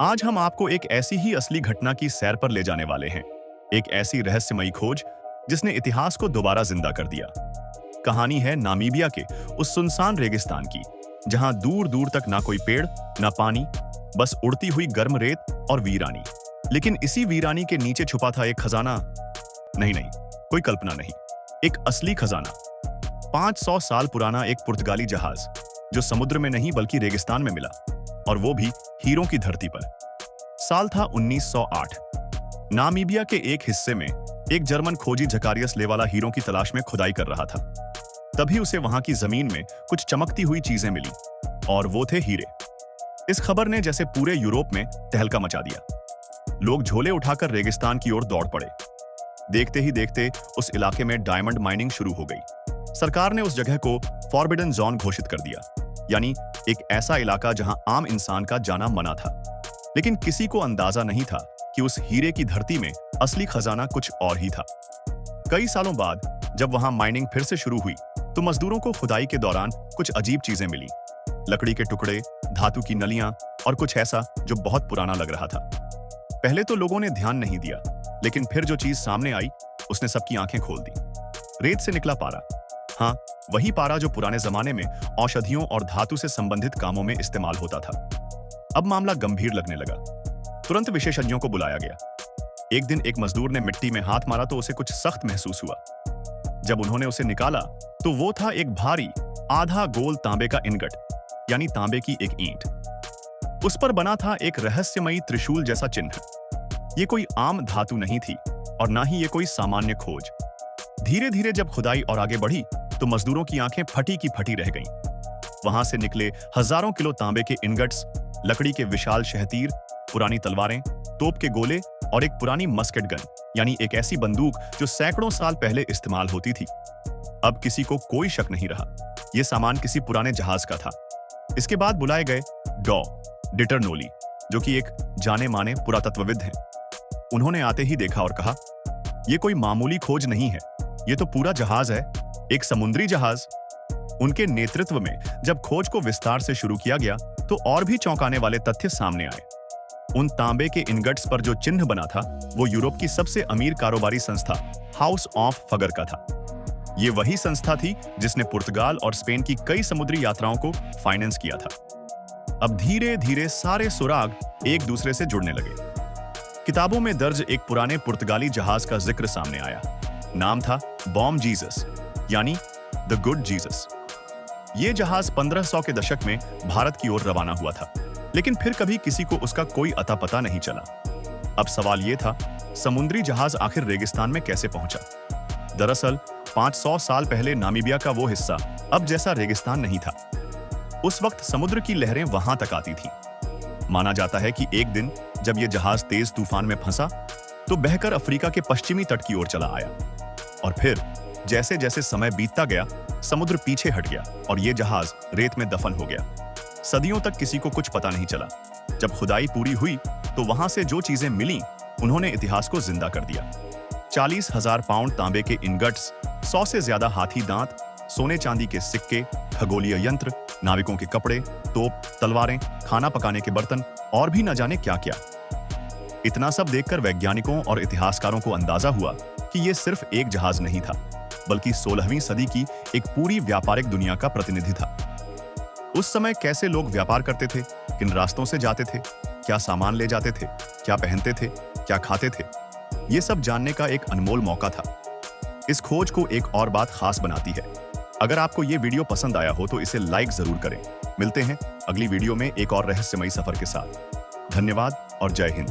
आज हम आपको एक ऐसी ही असली घटना की सैर पर ले जाने वाले हैं। एक ऐसी रहस्यमयी खोज जिसने इतिहास को दोबारा जिंदा कर दिया। कहानी है नामीबिया के उस सुनसान रेगिस्तान की, जहां दूर दूर तक ना कोई पेड़, ना पानी, बस उड़ती हुई गर्म रेत और वीरानी। लेकिन इसी वीरानी के नीचे छुपा था एक खजाना। नहीं नहीं, कोई कल्पना नहीं, एक असली खजाना। 500 साल पुराना एक पुर्तगाली जहाज जो समुद्र में नहीं बल्कि रेगिस्तान में मिला, और वो भी हीरों की धरती पर। साल था 1908। नामीबिया के एक हिस्से में एक जर्मन खोजी जकारियस लेवाला हीरों की तलाश में खुदाई कर रहा था। तभी उसे वहां की जमीन में कुछ चमकती हुई चीजें मिली, और वो थे हीरे। इस खबर ने जैसे पूरे यूरोप में तहलका मचा दिया। लोग झोले उठाकर रेगिस्तान की ओर दौड़ पड़े। देखते ही देखते उस इलाके में डायमंड माइनिंग शुरू हो गई। सरकार ने उस जगह को फॉरबिडन जोन घोषित कर दिया, यानी एक ऐसा इलाका जहां आम इंसान का जाना मना था। लेकिन किसी को अंदाजा नहीं था कि उस हीरे की धरती में असली खजाना कुछ और ही था। कई सालों बाद जब वहां माइनिंग फिर से शुरू हुई, तो मजदूरों को खुदाई के दौरान कुछ अजीब चीजें मिली। लकड़ी के टुकड़े, धातु की नलियां और कुछ ऐसा जो बहुत पुराना लग रहा था। पहले तो लोगों ने ध्यान नहीं दिया, लेकिन फिर जो चीज सामने आई उसने सबकी आंखें खोल दी। रेत से निकला पारा। हाँ, वही पारा जो पुराने जमाने में औषधियों और धातु से संबंधित कामों में इस्तेमाल होता था। अब मामला गंभीर लगने लगा। तुरंत विशेषज्ञों को बुलाया गया। एक दिन एक मजदूर ने मिट्टी में हाथ मारा तो उसे कुछ सख्त महसूस हुआ। जब उन्होंने उसे निकाला तो वो था एक भारी आधा गोल तांबे का इनगट, यानी तांबे की एक ईंट। उस पर बना था एक रहस्यमयी त्रिशूल जैसा चिन्ह। ये कोई आम धातु नहीं थी और ना ही ये कोई सामान्य खोज। धीरे धीरे जब खुदाई और आगे बढ़ी तो मजदूरों की आंखें फटी की फटी रह गईं। वहां से निकले हजारों किलो तांबे के इनगट्स, लकड़ी के विशाल शहतीर, पुरानी तलवारें, तोप के गोले और एक पुरानी मस्केट गन, यानी एक ऐसी बंदूक जो सैकड़ों साल पहले इस्तेमाल होती थी। अब किसी को कोई शक नहीं रहा, यह सामान किसी पुराने जहाज का था। इसके बाद बुलाए गए डॉ डिटरनोली, जो कि एक जाने माने पुरातत्वविद हैं। उन्होंने आते ही देखा और कहा, यह कोई मामूली खोज नहीं है, यह तो पूरा जहाज है, एक समुद्री जहाज। उनके नेतृत्व में जब खोज को विस्तार से शुरू किया गया तो और भी चौंकाने वाले तथ्य सामने आए। उन तांबे के इनगट्स पर जो चिन्ह बना था वो यूरोप की सबसे अमीर कारोबारी संस्था हाउस ऑफ फगर का था। ये वही संस्था थी जिसने पुर्तगाल और स्पेन की कई समुद्री यात्राओं को फाइनेंस किया था। अब धीरे धीरे सारे सुराग एक दूसरे से जुड़ने लगे। किताबों में दर्ज एक पुराने पुर्तगाली जहाज का जिक्र सामने आया। नाम था बॉम जीसस, यानी द गुड जीसस। यह जहाज 1500 के दशक में भारत की ओर रवाना हुआ था, लेकिन फिर कभी किसी को उसका कोई अता पता नहीं चला। अब सवाल यह था, समुद्री जहाज आखिर रेगिस्तान में कैसे पहुंचा? दरअसल 500 साल पहले नामीबिया का वो हिस्सा अब जैसा रेगिस्तान नहीं था। उस वक्त समुद्र की लहरें वहां तक आती थीं। माना जाता है कि एक दिन जब यह जहाज तेज तूफान में फंसा तो बहकर अफ्रीका के पश्चिमी तट की ओर चला आया, और फिर जैसे जैसे समय बीतता गया समुद्र पीछे हट गया और यह जहाज रेत में दफन हो गया। सदियों तक किसी को कुछ पता नहीं चला। जब खुदाई पूरी हुई तो वहां से जो चीजें मिली उन्होंने इतिहास को जिंदा कर दिया। 40,000 पाउंड तांबे के इनगट्स, 100 से ज्यादा हाथी दांत, सोने चांदी के सिक्के, खगोलीय यंत्र, नाविकों के कपड़े, तोप, तलवारें, खाना पकाने के बर्तन और भी न जाने क्या क्या। इतना सब देखकर वैज्ञानिकों और इतिहासकारों को अंदाजा हुआ कि यह सिर्फ एक जहाज नहीं था, बल्कि 16वीं सदी की एक पूरी व्यापारिक दुनिया का प्रतिनिधि था। उस समय कैसे लोग व्यापार करते थे, किन रास्तों से जाते थे, क्या सामान ले जाते थे, क्या पहनते थे, क्या खाते थे, यह सब जानने का एक अनमोल मौका था। इस खोज को एक और बात खास बनाती है। अगर आपको यह वीडियो पसंद आया हो तो इसे लाइक जरूर करें। मिलते हैं अगली वीडियो में एक और रहस्यमयी सफर के साथ। धन्यवाद और जय हिंद।